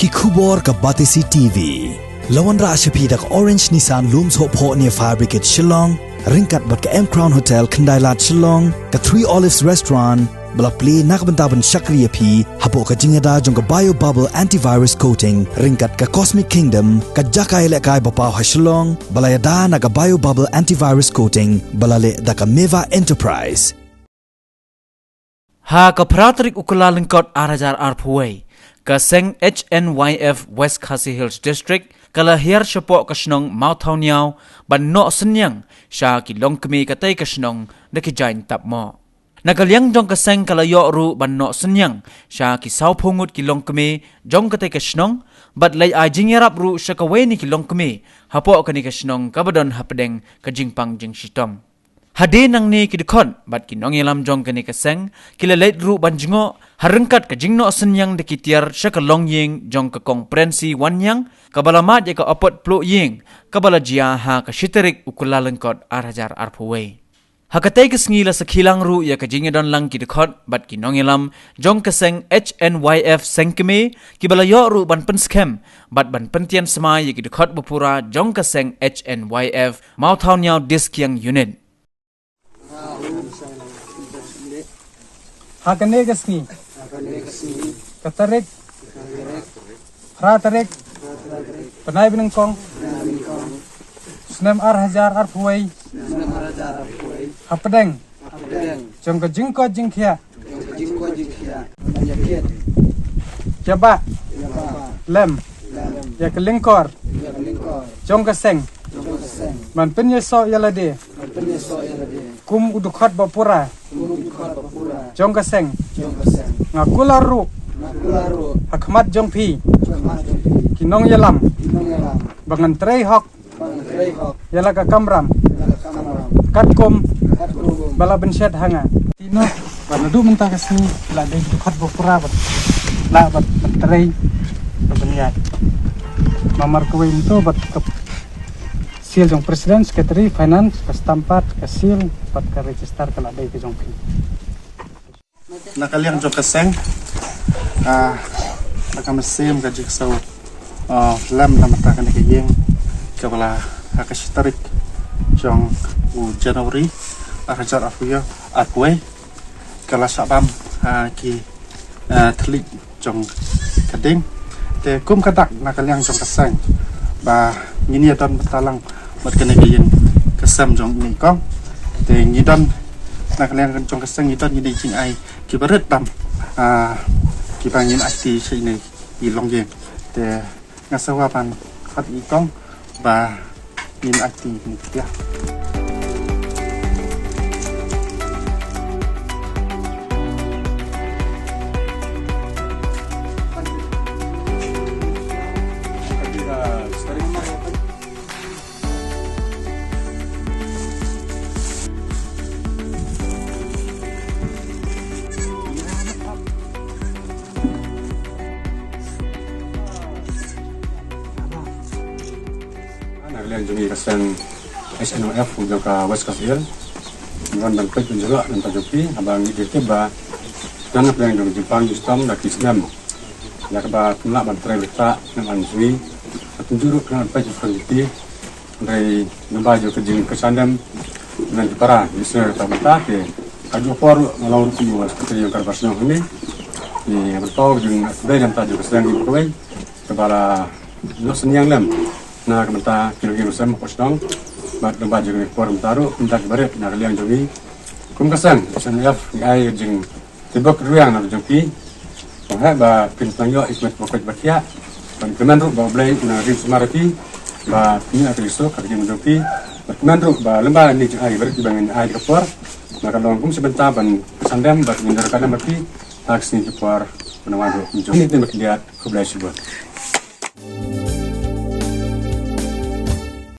ki khubor ka batisi TV lawan ra ashapi dak orange Nissan looms hop ho near fire brigade Shillong ringkat bat ka M Crown Hotel Kandailat Shillong ka 3 Olives restaurant bala Pluh nak bentaban Shakriya P hapo ka jingada jong ka bio bubble antivirus coating ringkat ka Cosmic Kingdom ka jakai le kai bapau ha Shillong bala yada na ka bio bubble antivirus coating bala le da ka Meva Enterprise ha ka pratrik ukulalengkot arajar arphuai ka Seng Hnyf West Khasi Hills District kala hiar shapok ka Shnong Mawthawñiaw ban no Senyang sha ki Longkmie ka tai ka Shnong na ki jain tap mo nagalyang jong ka Seng kala yo ru ban no Senyang sha ki sau phungut ki Longkmie jong ka tai ka Shnong bat lai ai Jingïarap ru sha ka weni ki Longkmie hapo ka ni ka Shnong ka badon hapdeng ka jingpang jing shitom hade nang ni ki dekon bat ki nongelam jong ka ni ka Seng kila leit ru ban jingo harengkat ka jingno Senyang de ki tiar sha ka Ïing jong ka konferensi wanyang kabalamat ya ka opot Pluh Ïing kabala jia ha ka shiterik ukulalengkot arhajar arphuai hakatai ka sngi la sa khilang ru ya ka jingedon lang ki dekot bat ki nongelam jong ka Seng Hnyf Sengkmie ki bala yo ru ban pen scam bat ban pentian sama ya ki dekot bupura jong ka Seng Hnyf Mawthawñiaw diskiang unit hakane gasni katarik pratarik penai binengkong snem arhajar arphuai hapdeng jong ka jingko jingkhia jaba lem ya kelingkor jong ka Seng man penyeso yalade kum udukhat bapura jong ka Seng ngakularu hakmat jong pi kinong yalam bangan trei hok yala ka kamram katkum bala bensyat hanga tino banadu mentah kasni la dei dukhat bapura bat la bat trei beniat mamar kuwe itu bat sil jong presiden sekretari finance ke setempat ke sil pat ke register ke ladai ke jong pi nakaliang jong ke Seng nakam sim ke jikso lam namata kan ke Ïing ke bala hakashtarik jong Januari arhajar arphuai kala sabam ki thlik jong kading te kum kadak nakaliang jong ke Seng ba ngini don batalang mat kena ke Ïing kesam jong ni kong te ngidon nakaliang kan jong ke Seng ngidon ngini jing ai ki baret tam ki bangin akti sini i Longkmie te ngasawa pan khat i kong ba ngin akti ni dia Kalian jungi kasan Hnyf untuk ke West Khasi Hills dengan dan pek juga dan tajupi abang di tiba dan apa yang Jepang Islam dan Islam ya keba pula bantai letak dengan ansui tunjuk dengan pek kualiti dari nembaju ke jing kesandam dengan para Israel tabata ke kaju por melalui kumpulan seperti yang karbasnya ini ni bertau dengan dari yang tajuk kesan di Pluh kepala Senyang lem na kementa kilo-kilo sama kosong bat lembah jeung forum taruh minta baret na kaliang jogi kum kasan Hnyf ai jeung tibok ruang na jogi pangha ba pintangyo ismet pokok bakia ban kemenru ba blai na rim sumarati ba ni akriso kerjin jogi ba kemenru ba lembah ni jeung ai baret dibangin ai kapor na kalong kum sebentar ban sandam bat ngindar kana mati aksi kapor penawado jogi ni tembak lihat kublai subur